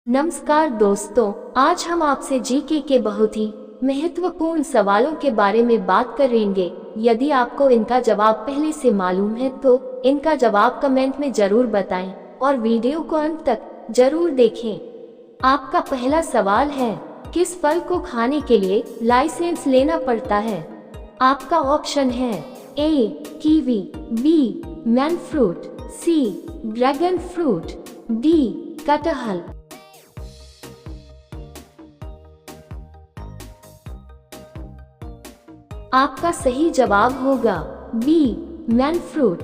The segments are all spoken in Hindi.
नमस्कार दोस्तों, आज हम आपसे जीके के बहुत ही महत्वपूर्ण सवालों के बारे में बात करेंगे। यदि आपको इनका जवाब पहले से मालूम है तो इनका जवाब कमेंट में जरूर बताएं और वीडियो को अंत तक जरूर देखें। आपका पहला सवाल है, किस फल को खाने के लिए लाइसेंस लेना पड़ता है? आपका ऑप्शन है ए kiwi, B man fruit, sea dragon fruit, D कटहल। आपका सही जवाब होगा बी मैन फ्रूट।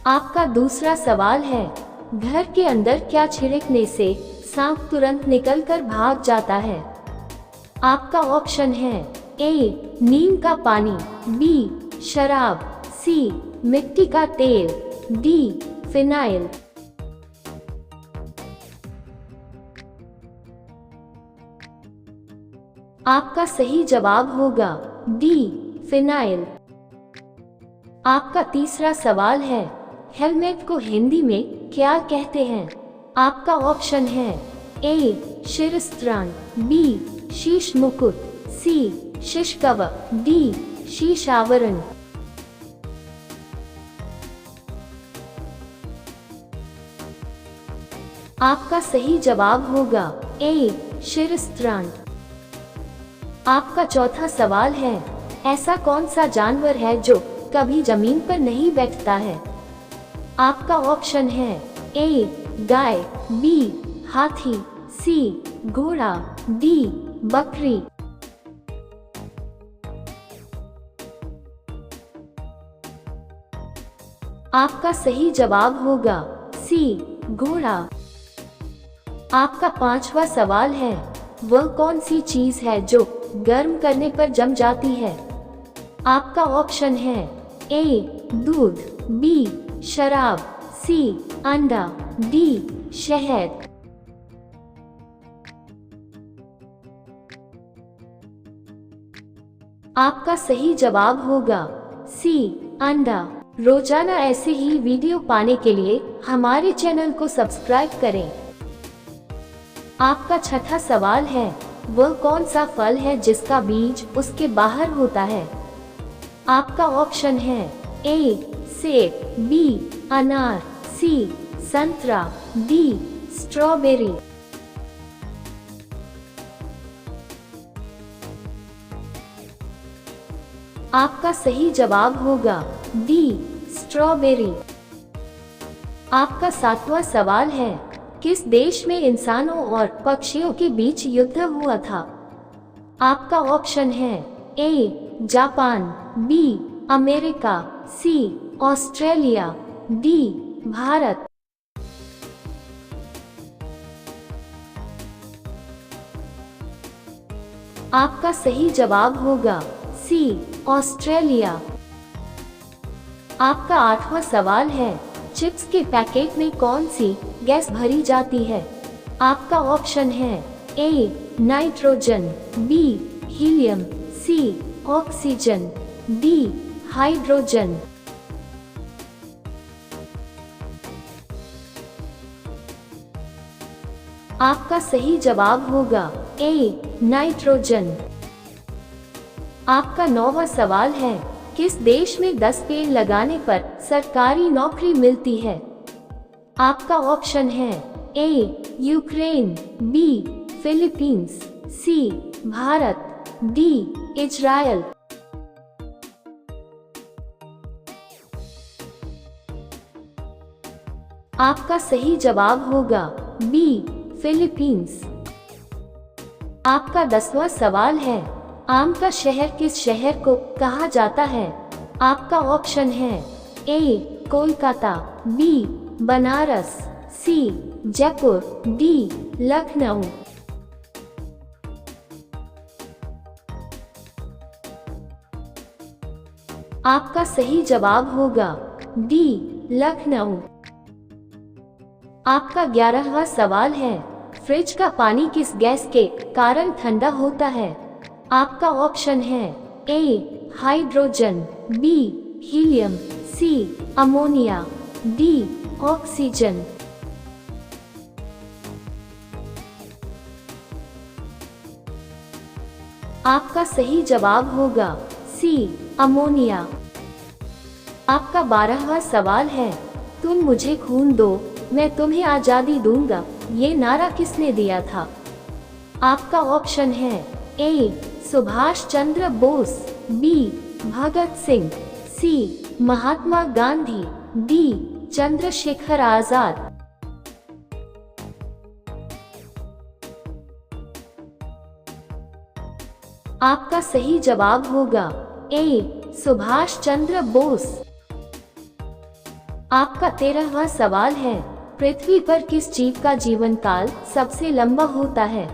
आपका दूसरा सवाल है, घर के अंदर क्या छिड़कने से सांप तुरंत निकलकर भाग जाता है? आपका ऑप्शन है ए नीम का पानी, बी शराब, सी मिट्टी का तेल, डी फिनाइल। आपका सही जवाब होगा डी फिनाइल। आपका तीसरा सवाल है, हेलमेट को हिंदी में क्या कहते हैं? आपका ऑप्शन है ए शिरस्त्राण, बी शीश मुकुट, सी शीश कवच, डी शीश आवरण। आपका सही जवाब होगा ए शिरस्त्राण। आपका चौथा सवाल है, ऐसा कौन सा जानवर है जो कभी जमीन पर नहीं बैठता है? आपका ऑप्शन है ए गाय, बी हाथी, सी घोड़ा, डी बकरी। आपका सही जवाब होगा सी घोड़ा। आपका पांचवा सवाल है, वह कौन सी चीज है जो गर्म करने पर जम जाती है? आपका ऑप्शन है ए दूध, बी शराब, सी अंडा, डी शहद। आपका सही जवाब होगा सी अंडा। रोजाना ऐसे ही वीडियो पाने के लिए हमारे चैनल को सब्सक्राइब करें। आपका छठा सवाल है, वह कौन सा फल है जिसका बीज उसके बाहर होता है? आपका ऑप्शन है ए सेब, बी अनार, सी संतरा, डी स्ट्रॉबेरी। आपका सही जवाब होगा डी स्ट्रॉबेरी। आपका सातवां सवाल है, किस देश में इंसानों और पक्षियों के बीच युद्ध हुआ था? आपका ऑप्शन है A Japan, B America, C Australia, D Bharat. आपका सही जवाब होगा सी ऑस्ट्रेलिया। आपका आठवां सवाल है, चिप्स के पैकेट में कौन सी गैस भरी जाती है? आपका ऑप्शन है A nitrogen, B helium, C oxygen, D hydrogen. आपका सही जवाब होगा ए नाइट्रोजन। आपका नौवां सवाल है, किस देश में 10 पेड़ लगाने पर सरकारी नौकरी मिलती है? आपका ऑप्शन है ए यूक्रेन, बी फिलीपींस, सी भारत, डी इजराइल। आपका सही जवाब होगा बी फिलीपींस। आपका 10वां सवाल है, आम का शहर किस शहर को कहा जाता है? आपका ऑप्शन है ए कोलकाता, बी बनारस, सी जयपुर, डी लखनऊ। आपका सही जवाब होगा डी लखनऊ। आपका 11वां सवाल है, फ्रिज का पानी किस गैस के कारण ठंडा होता है? आपका ऑप्शन है ए हाइड्रोजन, बी हीलियम, सी अमोनिया, डी ऑक्सीजन। आपका सही जवाब होगा सी, अमोनिया। आपका 12वां सवाल है, तुम मुझे खून दो मैं तुम्हें आजादी दूंगा, ये नारा किसने दिया था? आपका ऑप्शन है ए, सुभाष चंद्र बोस, बी, भगत सिंह, सी, महात्मा गांधी, डी, चंद्रशेखर आजाद। आपका सही जवाब होगा ए, सुभाष चंद्र बोस। आपका 13वां सवाल है, पृथ्वी पर किस जीव का जीवन काल सबसे लंबा होता है?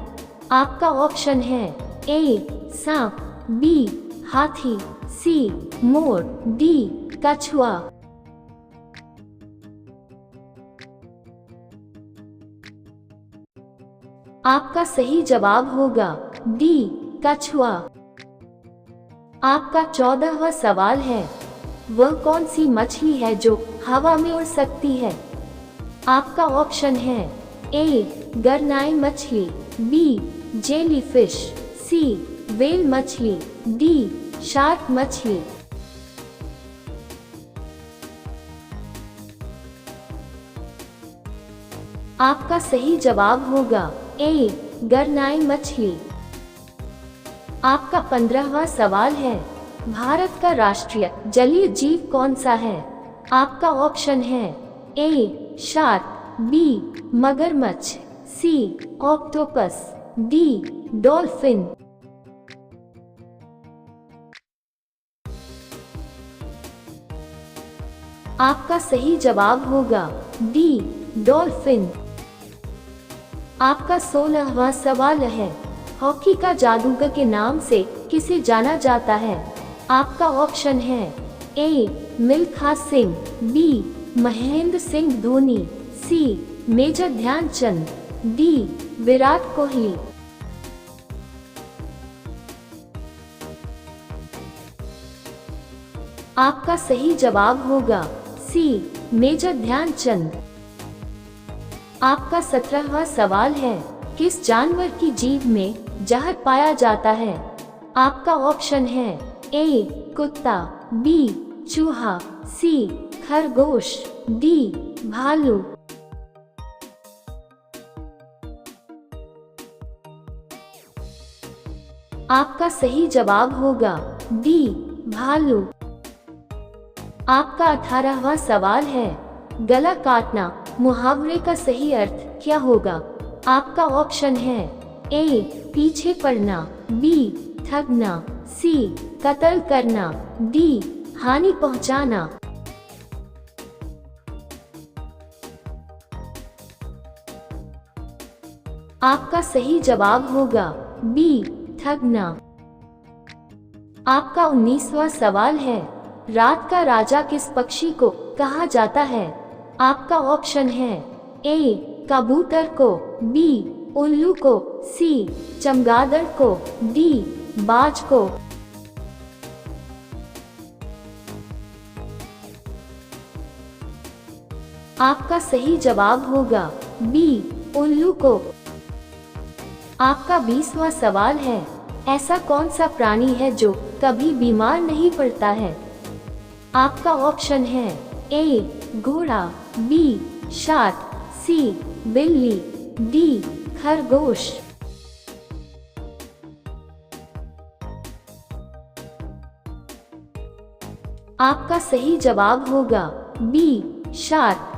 आपका ऑप्शन है ए, सांप, बी, हाथी, सी, मोर, डी, कछुआ। आपका सही जवाब होगा डी, कछुआ। आपका 14वां सवाल है, वह कौन सी मछली है जो हवा में उड़ सकती है? आपका ऑप्शन है ए, गरनाई मछली, बी, जेलीफिश, सी, व्हेल मछली, डी, शार्क मछली। आपका सही जवाब होगा ए, गरनाई मछली। आपका 15वां सवाल है, भारत का राष्ट्रीय जलीय जीव कौन सा है? आपका ऑप्शन है ए, शार्क, बी, मगरमच्छ, सी, ऑक्टोपस, डी, डॉल्फिन। आपका सही जवाब होगा डी, डॉल्फिन। आपका 16वां सवाल है, हॉकी का जादूगर के नाम से किसे जाना जाता है? आपका ऑप्शन है ए, मिल्खा सिंह, बी, महेंद्र सिंह धोनी, सी, मेजर ध्यानचंद, डी, विराट कोहली। आपका सही जवाब होगा सी, मेजर ध्यानचंद। आपका 17वां सवाल है, किस जानवर की जीभ में जहर पाया जाता है? आपका ऑप्शन है ए, कुत्ता, बी, चूहा, सी, खरगोश, डी, भालू। आपका सही जवाब होगा डी, भालू। आपका 18वां सवाल है, गला काटना मुहावरे का सही अर्थ क्या होगा? आपका ऑप्शन है ए, पीछे पड़ना, बी, ठगना, सी, कत्ल करना, डी, हानि पहुंचाना। आपका सही जवाब होगा बी, ठगना। आपका 19वां सवाल है, रात का राजा किस पक्षी को कहा जाता है? आपका ऑप्शन है ए, कबूतर को, बी, उल्लू को, सी, चमगादड़ को, डी, बाज को। आपका सही जवाब होगा बी, उल्लू को। आपका 20वां सवाल है, ऐसा कौन सा प्राणी है जो कभी बीमार नहीं पड़ता है? आपका ऑप्शन है ए, घोड़ा, बी, शार्क, सी, बिल्ली, डी, खरगोश। आपका सही जवाब होगा बी, शार्क।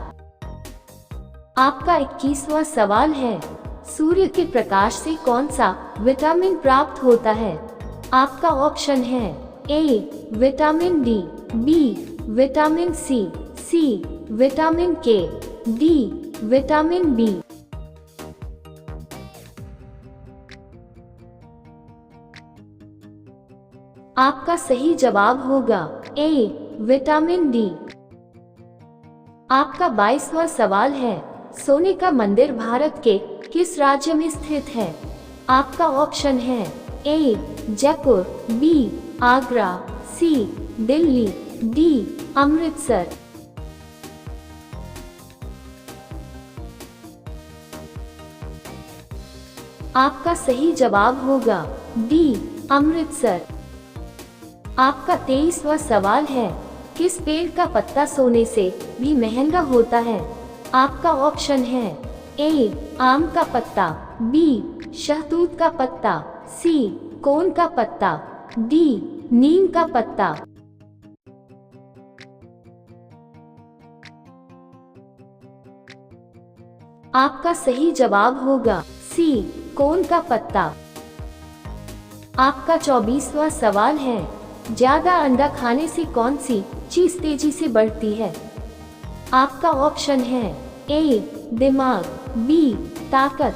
आपका 21वां सवाल है, सूर्य के प्रकाश से कौन सा विटामिन प्राप्त होता है? आपका ऑप्शन है A, vitamin D, B, vitamin C, vitamin K, D, vitamin B. आपका सही जवाब होगा ए, विटामिन डी। आपका 22वां सवाल है, सोने का मंदिर भारत के किस राज्य में स्थित है? आपका ऑप्शन है ए, जयपुर, बी, आगरा, सी, दिल्ली, डी, अमृतसर। आपका सही जवाब होगा डी, अमृतसर। आपका 23वां सवाल है, किस पेड़ का पत्ता सोने से भी महंगा होता है? आपका ऑप्शन है ए आम का पत्ता, बी शहतूत का पत्ता, सी कोन का पत्ता, डी नीम का पत्ता। आपका सही जवाब होगा सी कोन का पत्ता। आपका 24वां सवाल है, ज्यादा अंडा खाने से कौन सी चीज तेजी से बढ़ती है? आपका ऑप्शन है ए दिमाग, बी ताकत,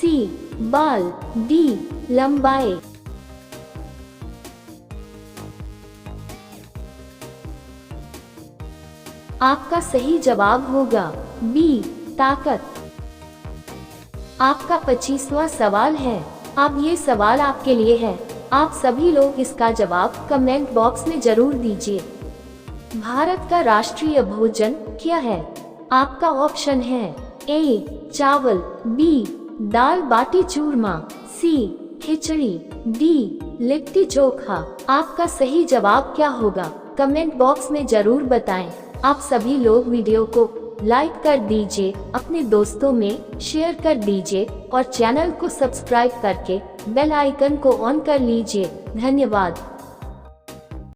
सी बाल, डी लंबाई। आपका सही जवाब होगा बी ताकत। आपका 25वां सवाल है, अब ये सवाल आपके लिए है। आप सभी लोग इसका जवाब कमेंट बॉक्स में जरूर दीजिए। भारत का राष्ट्रीय भोजन क्या है? आपका ऑप्शन है ए चावल, बी दाल बाटी चूरमा, सी खिचड़ी, डी लिट्टी चोखा। आपका सही जवाब क्या होगा? कमेंट बॉक्स में जरूर बताएं। आप सभी लोग वीडियो को लाइक कर दीजिए, अपने दोस्तों में शेयर कर दीजिए और चैनल को सब्सक्राइब करके बेल आइकन को ऑन कर लीजिए। धन्यवाद।